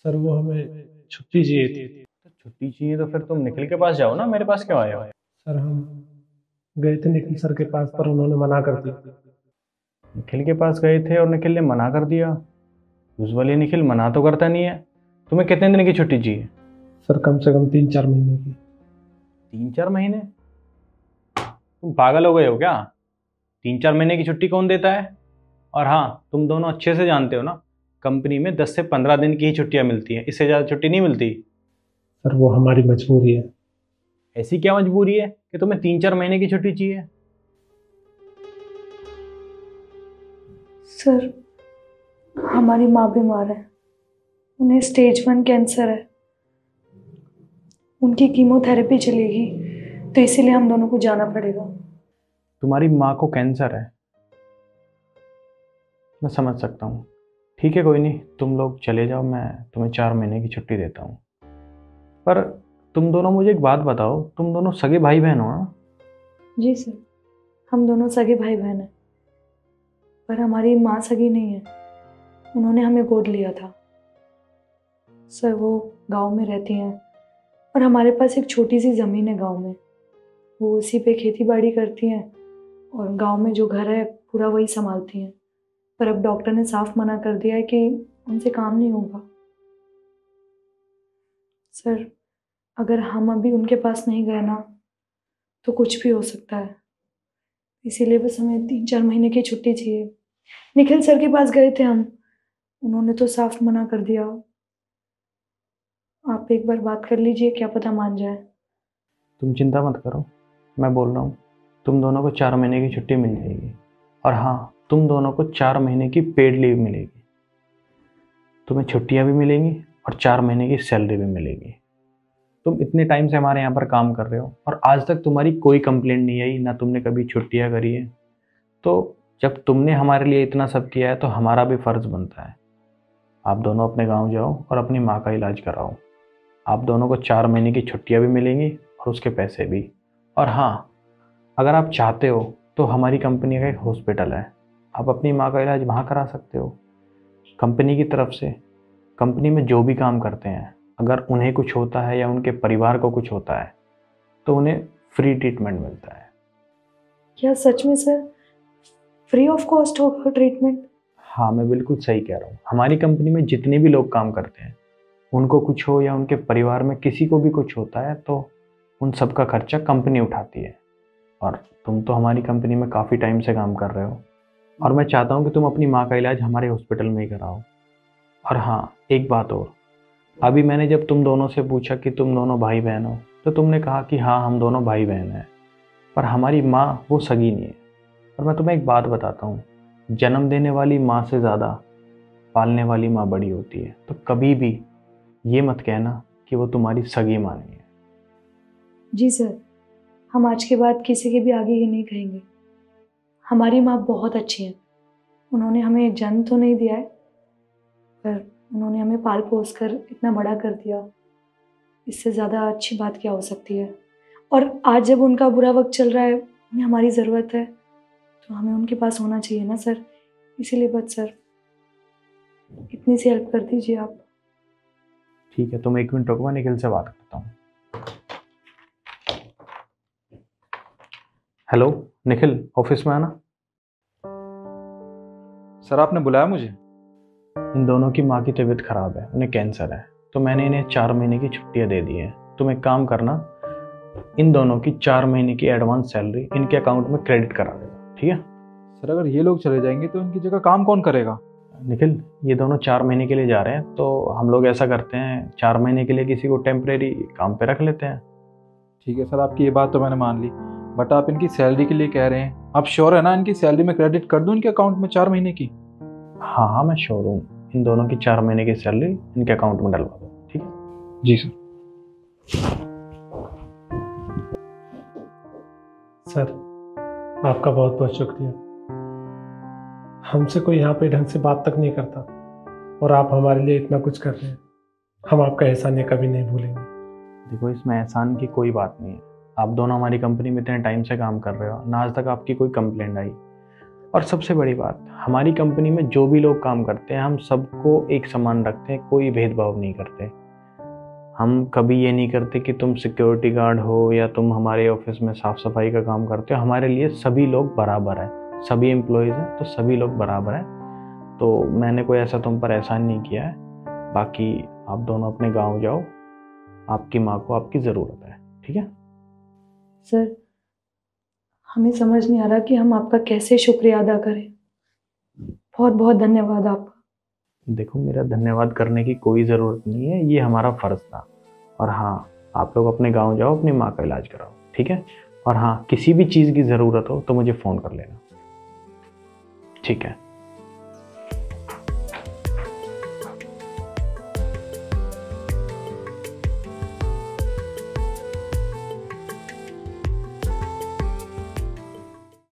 Sir वो हमें छुट्टी चाहिए थी। तो छुट्टी चाहिए तो फिर तुम निखिल के पास जाओ ना, मेरे पास क्यों आए हो? सर हम गए थे निखिल सर के पास पर उन्होंने मना कर दी। निखिल के पास गए थे और निखिल ने मना कर दिया? यूजुअली निखिल मना तो करता नहीं है। तुम्हें कितने दिन की छुट्टी चाहिए? सर कम से कम 3-4 महीने की। 3-4 महीने? तुम पागल हो गए हो क्या? 3-4 महीने की छुट्टी कौन देता है? और हाँ, तुम दोनों अच्छे से जानते हो ना, कंपनी में 10 से 15 दिन की ही छुट्टियां मिलती हैं, इससे ज़्यादा छुट्टी नहीं मिलती। सर वो हमारी मजबूरी है। ऐसी क्या मजबूरी है कि तुम्हें 3-4 महीने की छुट्टी चाहिए? सर हमारी माँ बीमार है। उन्हें स्टेज 1 कैंसर है। उनकी कीमोथेरेपी चलेगी, तो इसीलिए हम दोनों को जाना पड़ेगा। तुम्हारी माँ को कैंसर है? मैं समझ सकता हूँ। ठीक है, कोई नहीं, तुम लोग चले जाओ, मैं तुम्हें 4 महीने की छुट्टी देता हूँ। पर तुम दोनों मुझे एक बात बताओ, तुम दोनों सगे भाई बहन हो ना? जी सर, हम दोनों सगे भाई बहन हैं, पर हमारी माँ सगी नहीं है। उन्होंने हमें गोद लिया था। सर वो गांव में रहती हैं और हमारे पास एक छोटी सी ज़मीन है गांव में। वो उसी पे खेती बाड़ी करती हैं और गांव में जो घर है पूरा वही संभालती हैं। पर अब डॉक्टर ने साफ मना कर दिया है कि उनसे काम नहीं होगा। सर अगर हम अभी उनके पास नहीं गए ना, तो कुछ भी हो सकता है। इसीलिए बस हमें 3-4 महीने की छुट्टी चाहिए। निखिल सर के पास गए थे हम, उन्होंने तो साफ मना कर दिया। आप एक बार बात कर लीजिए, क्या पता मान जाए। तुम चिंता मत करो, मैं बोल रहा हूँ, तुम दोनों को 4 महीने की छुट्टी मिल जाएगी। और हाँ, तुम दोनों को 4 महीने की पेड लीव मिलेगी। तुम्हें छुट्टियाँ भी मिलेंगी और 4 महीने की सैलरी भी मिलेगी। तुम इतने टाइम से हमारे यहाँ पर काम कर रहे हो और आज तक तुम्हारी कोई कंप्लेंट नहीं आई, ना तुमने कभी छुट्टियाँ करी है। तो जब तुमने हमारे लिए इतना सब किया है तो हमारा भी फर्ज बनता है। आप दोनों अपने गांव जाओ और अपनी माँ का इलाज कराओ। आप दोनों को 4 महीने की छुट्टियाँ भी मिलेंगी और उसके पैसे भी। और हाँ, अगर आप चाहते हो तो हमारी कंपनी का एक हॉस्पिटल है, आप अपनी माँ का इलाज वहाँ करा सकते हो। कंपनी की तरफ से, कंपनी में जो भी काम करते हैं, अगर उन्हें कुछ होता है या उनके परिवार को कुछ होता है तो उन्हें फ्री ट्रीटमेंट मिलता है। क्या सच में सर फ्री ऑफ कॉस्ट होगा ट्रीटमेंट? हाँ, मैं बिल्कुल सही कह रहा हूँ। हमारी कंपनी में जितने भी लोग काम करते हैं, उनको कुछ हो या उनके परिवार में किसी को भी कुछ होता है तो उन सब का खर्चा कंपनी उठाती है। और तुम तो हमारी कंपनी में काफ़ी टाइम से काम कर रहे हो और मैं चाहता हूँ कि तुम अपनी माँ का इलाज हमारे हॉस्पिटल में ही कराओ। और हाँ, एक बात और, अभी मैंने जब तुम दोनों से पूछा कि तुम दोनों भाई बहन हो तो तुमने कहा कि हाँ, हम दोनों भाई बहन हैं। पर हमारी माँ वो सगी नहीं है। और मैं तुम्हें एक बात बताता हूँ, जन्म देने वाली माँ से ज़्यादा पालने वाली माँ बड़ी होती है। तो कभी भी ये मत कहना कि वो तुम्हारी सगी माँ नहीं है। जी सर, हम आज के बाद किसी के भी आगे ये नहीं कहेंगे। हमारी माँ बहुत अच्छी है। उन्होंने हमें जन्म तो नहीं दिया है, पर उन्होंने हमें पाल पोस कर इतना बड़ा कर दिया। इससे ज़्यादा अच्छी बात क्या हो सकती है। और आज जब उनका बुरा वक्त चल रहा है, उन्हें हमारी ज़रूरत है, तो हमें उनके पास होना चाहिए ना सर। इसीलिए बस सर इतनी सी हेल्प कर दीजिए आप। ठीक है, तुम 1 मिनट रुको, मैं निखिल से बात करता हूँ। हेलो निखिल, ऑफिस में आना। सर आपने बुलाया मुझे? इन दोनों की माँ की तबीयत खराब है, उन्हें कैंसर है, तो मैंने इन्हें 4 महीने की छुट्टियाँ दे दी हैं। तुम एक काम करना, इन दोनों की 4 महीने की एडवांस सैलरी इनके अकाउंट में क्रेडिट करा देना, ठीक है? सर अगर ये लोग चले जाएंगे तो इनकी जगह काम कौन करेगा? निखिल, ये दोनों 4 महीने के लिए जा रहे हैं, तो हम लोग ऐसा करते हैं, 4 महीने के लिए किसी को टेम्परेरी काम पे रख लेते हैं। ठीक है सर, आपकी ये बात तो मैंने मान ली, बट आप इनकी सैलरी के लिए कह रहे हैं, आप श्योर है ना इनकी सैलरी में क्रेडिट कर दूं इनके अकाउंट में 4 महीने की? हाँ हाँ, मैं श्योर हूँ, इन दोनों की 4 महीने की सैलरी इनके अकाउंट में डलवा दो, ठीक है? जी सर। सर आपका बहुत बहुत शुक्रिया। हमसे कोई यहाँ पे ढंग से बात तक नहीं करता और आप हमारे लिए इतना कुछ कर रहे हैं। हम आपका एहसान ये कभी नहीं भूलेंगे। देखो, इसमें एहसान की कोई बात नहीं है। आप दोनों हमारी कंपनी में इतने टाइम से काम कर रहे हो, ना आज तक आपकी कोई कंप्लेंट आई। और सबसे बड़ी बात, हमारी कंपनी में जो भी लोग काम करते हैं हम सबको एक समान रखते हैं, कोई भेदभाव नहीं करते। हम कभी ये नहीं करते कि तुम सिक्योरिटी गार्ड हो या तुम हमारे ऑफिस में साफ सफाई का काम करते हो। हमारे लिए सभी लोग बराबर हैं, सभी एम्प्लॉयज़ हैं तो सभी लोग बराबर हैं। तो मैंने कोई ऐसा तुम पर एहसान नहीं किया है। बाकी आप दोनों अपने गांव जाओ, आपकी माँ को आपकी ज़रूरत है, ठीक है? सर, हमें समझ नहीं आ रहा कि हम आपका कैसे शुक्रिया अदा करें। बहुत बहुत धन्यवाद आपका। देखो, मेरा धन्यवाद करने की कोई ज़रूरत नहीं है, ये हमारा फ़र्ज़ था। और हाँ, आप लोग अपने गांव जाओ, अपनी माँ का इलाज कराओ, ठीक है? और हाँ, किसी भी चीज़ की ज़रूरत हो तो मुझे फ़ोन कर लेना, ठीक है?